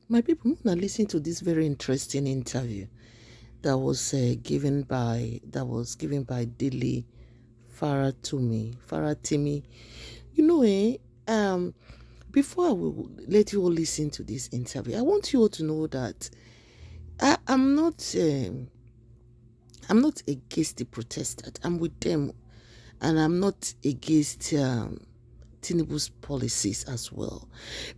My people, now listen to this very interesting interview that was given by Dilly Faratimi. You know, before I will let you all listen to this interview, I want you all to know that I'm not against the protesters. I'm with them, and I'm not against Tinubu's policies as well.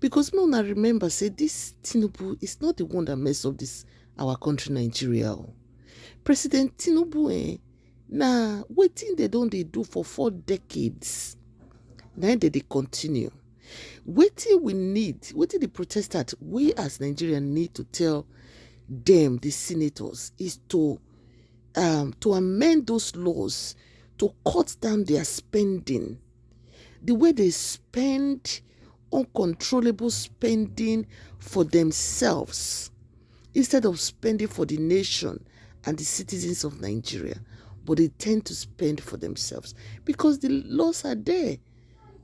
Because no, I remember say this Tinubu is not the one that messed up this our country Nigeria. Oh. President Tinubu, now waiting they do for 4 decades. Now they continue. Waiting the protesters, we as Nigerians need to tell them, the senators, is to amend those laws to cut down their spending. The way they spend uncontrollable spending for themselves instead of spending for the nation and the citizens of Nigeria, but they tend to spend for themselves because the laws are there,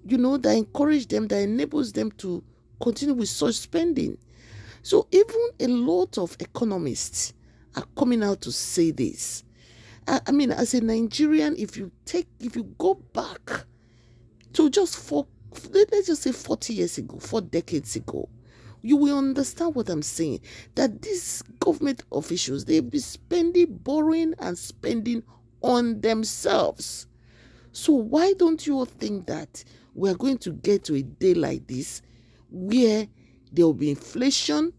that encourage them, that enables them to continue with such spending. So even a lot of economists are coming out to say this. I mean, as a Nigerian, if you go back to let's just say 40 years ago, 4 decades ago, you will understand what I'm saying. That these government officials, they've been borrowing and spending on themselves. So why don't you all think that we're going to get to a day like this where there will be inflation,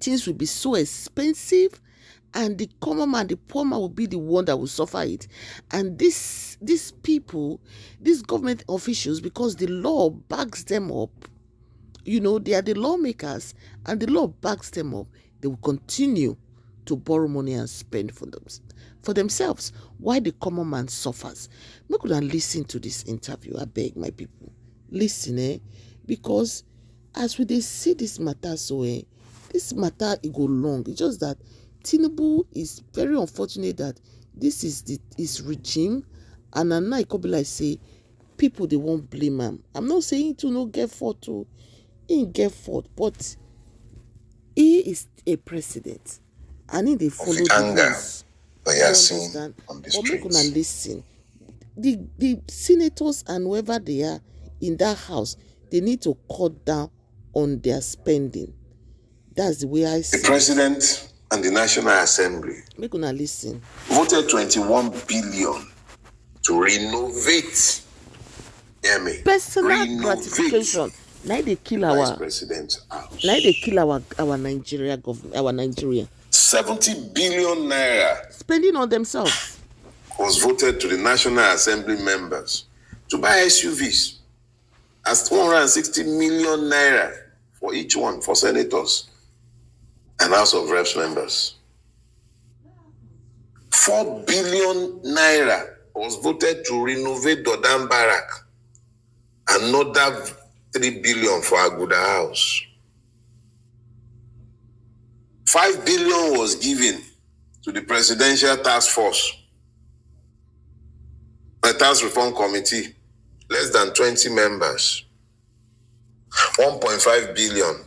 things will be so expensive, and the common man, the poor man will be the one that will suffer it. And these people, these government officials, because the law backs them up, they are the lawmakers and the law backs them up, they will continue to borrow money and spend for themselves while the common man suffers. Make una listen to this interview, I beg my people. Listen, because as we see this matter, this matter it go long. It's just that Tinubu is very unfortunate that this is his regime, and now it could be like say people they won't blame him. I'm not saying to no get fault to he get fault, but he is a president and he they follow the rules. That you are seeing on the streets. Make una listen. The senators and whoever they are in that house, they need to cut down on their spending. That's the way I see. The president and the National Assembly make una listen. Voted 21 billion to renovate. Hear me? Personal gratification. Now they kill our president's house. Now they kill our Nigeria government, our Nigeria. 70 billion naira spending on themselves was voted to the National Assembly members to buy SUVs as 260 million naira for each one for senators and House of Reps members. 4 billion naira was voted to renovate Dodan Barrack. Another 3 billion for Aguda House. 5 billion was given to the Presidential Task Force, the Tax Reform Committee, less than 20 members. 1.5 billion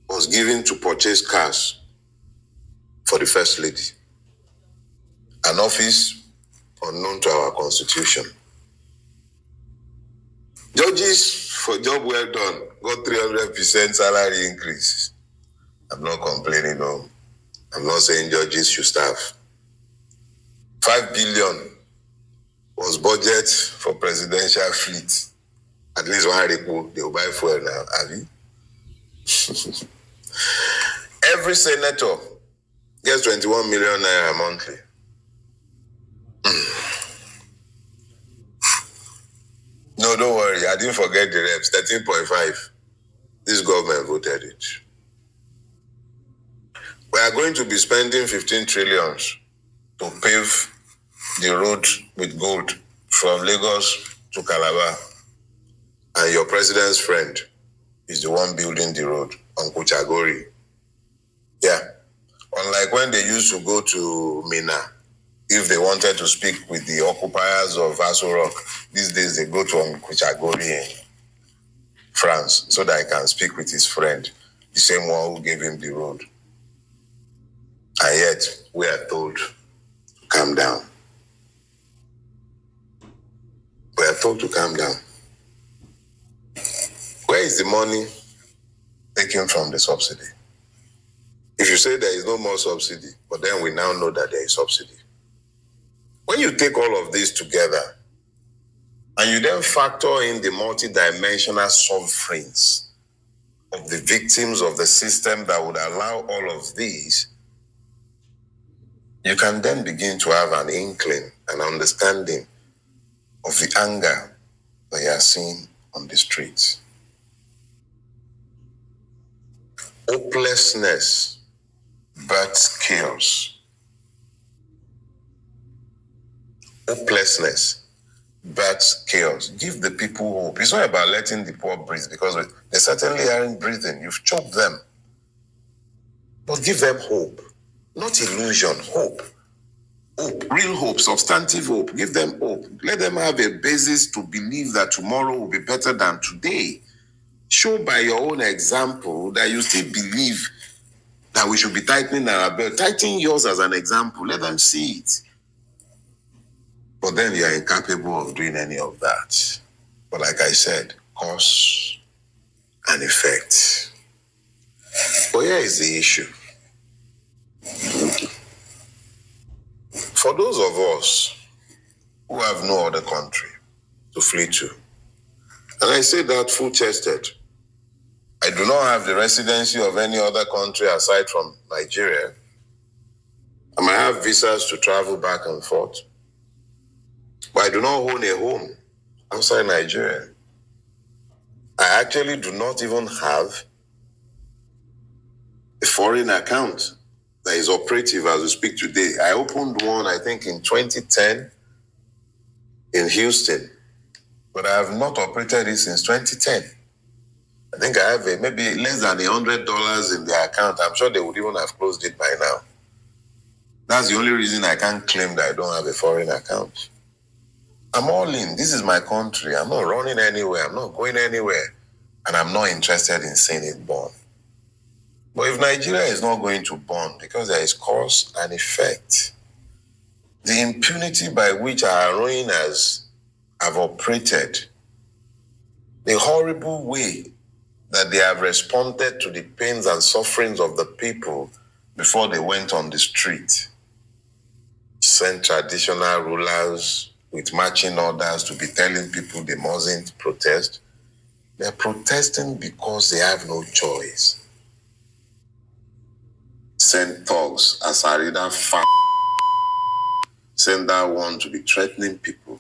was given to purchase cars for the First Lady, an office unknown to our Constitution. Judges, for job well done, got 300% salary increase. I'm not complaining, no. I'm not saying judges should staff. 5 billion was budget for presidential fleet. At least one repo, they will buy fuel now, have you? Every senator gets 21 million naira monthly. No, don't worry. I didn't forget the reps. 13.5. This government voted it. We are going to be spending 15 trillions to pave the road with gold from Lagos to Calabar. And your president's friend is the one building the road, Uncle Chagori. Yeah. Unlike when they used to go to Mina, if they wanted to speak with the occupiers of Aso Rock, these days they go to Uncle Chagori in France so that he can speak with his friend. the same one who gave him the road. And yet, we are told to calm down. We are told to calm down. Where is the money taken from the subsidy? If you say there is no more subsidy, but then we now know that there is subsidy. When you take all of this together, and you then factor in the multidimensional sufferings of the victims of the system that would allow all of these, you can then begin to have an inkling, an understanding of the anger that you are seeing on the streets. Hopelessness births chaos. Hopelessness births chaos. Give the people hope. It's not about letting the poor breathe, because they certainly aren't breathing. You've choked them. But give them hope. Not illusion, hope. Hope, real hope, substantive hope. Give them hope. Let them have a basis to believe that tomorrow will be better than today. Show by your own example that you still believe that we should be tightening our belt. Tighten yours as an example. Let them see it. But then you are incapable of doing any of that. But like I said, cause and effect. But here is the issue. For those of us who have no other country to flee to, and I say that full-chested, I do not have the residency of any other country aside from Nigeria. I might have visas to travel back and forth, but I do not own a home outside Nigeria. I actually do not even have a foreign account that is operative as we speak today. I opened one, I think, in 2010 in Houston, but I have not operated it since 2010. I think I have maybe less than $100 in the account. I'm sure they would even have closed it by now. That's the only reason I can't claim that I don't have a foreign account. I'm all in. This is my country. I'm not running anywhere. I'm not going anywhere. And I'm not interested in seeing it burn. But if Nigeria is not going to burn, because there is cause and effect, the impunity by which our ruiners have operated, the horrible way that they have responded to the pains and sufferings of the people before they went on the street, sent traditional rulers with marching orders to be telling people they mustn't protest. They're protesting because they have no choice. Send thugs, Asarida send that one to be threatening people.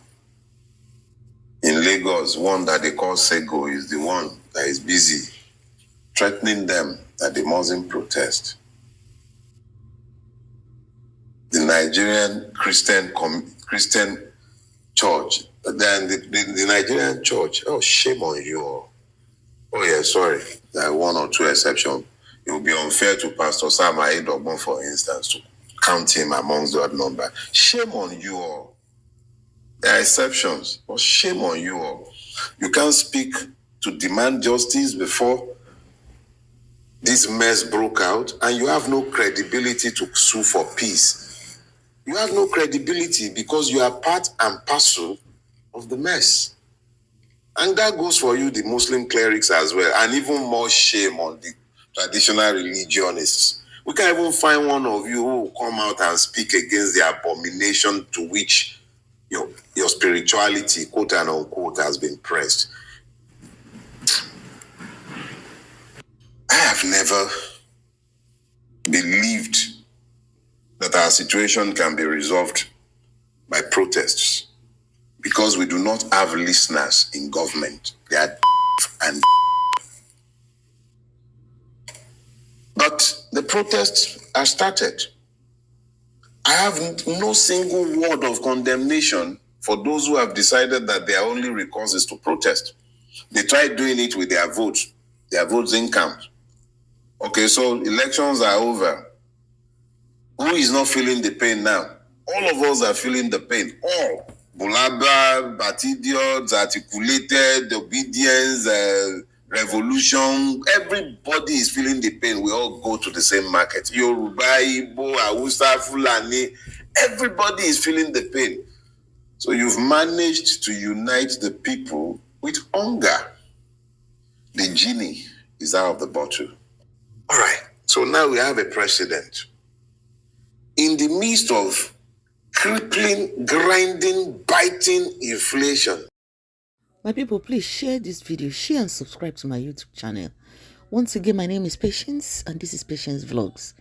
In Lagos, one that they call Sego is the one that is busy threatening them that they mustn't protest. The Nigerian Christian church, then the Nigerian church, oh, shame on you all. Oh yeah, sorry, there are one or two exceptions. It would be unfair to Pastor Sam Ayedogbon, for instance, to count him amongst that number. Shame on you all. There are exceptions, but shame on you all. You can't speak to demand justice before this mess broke out, and you have no credibility to sue for peace. You have no credibility because you are part and parcel of the mess. And that goes for you, the Muslim clerics as well, and even more shame on the traditional religionists. We can't even find one of you who will come out and speak against the abomination to which your spirituality, quote and unquote, has been pressed. I have never believed that our situation can be resolved by protests, because we do not have listeners in government. They are and. But the protests are started. I have no single word of condemnation for those who have decided that their only recourse is to protest. They tried doing it with their votes. Their votes didn't count. Okay, so elections are over. Who is not feeling the pain now? All of us are feeling the pain. All. Bulaba, Batidiots, articulated, obedience, revolution. Everybody is feeling the pain. We all go to the same market. Yoruba, Igbo, Hausa, Fulani. Everybody is feeling the pain. So you've managed to unite the people with hunger. The genie is out of the bottle. All right. So now we have a president. In the midst of crippling, grinding, biting inflation. My people, please share this video, share and subscribe to my YouTube channel. Once again, my name is Patience, and this is Patience Vlogs.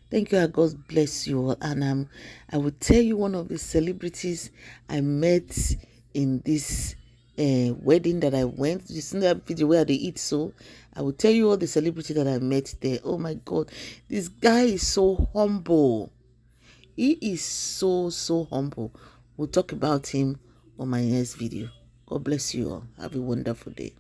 Thank you, and God bless you all. And I will tell you one of the celebrities I met in this wedding that I went. You see that video where they eat, so I will tell you all the celebrities that I met there. Oh my God, this guy is so humble. He is so humble. We'll talk about him on my next video. God bless you all. Have a wonderful day.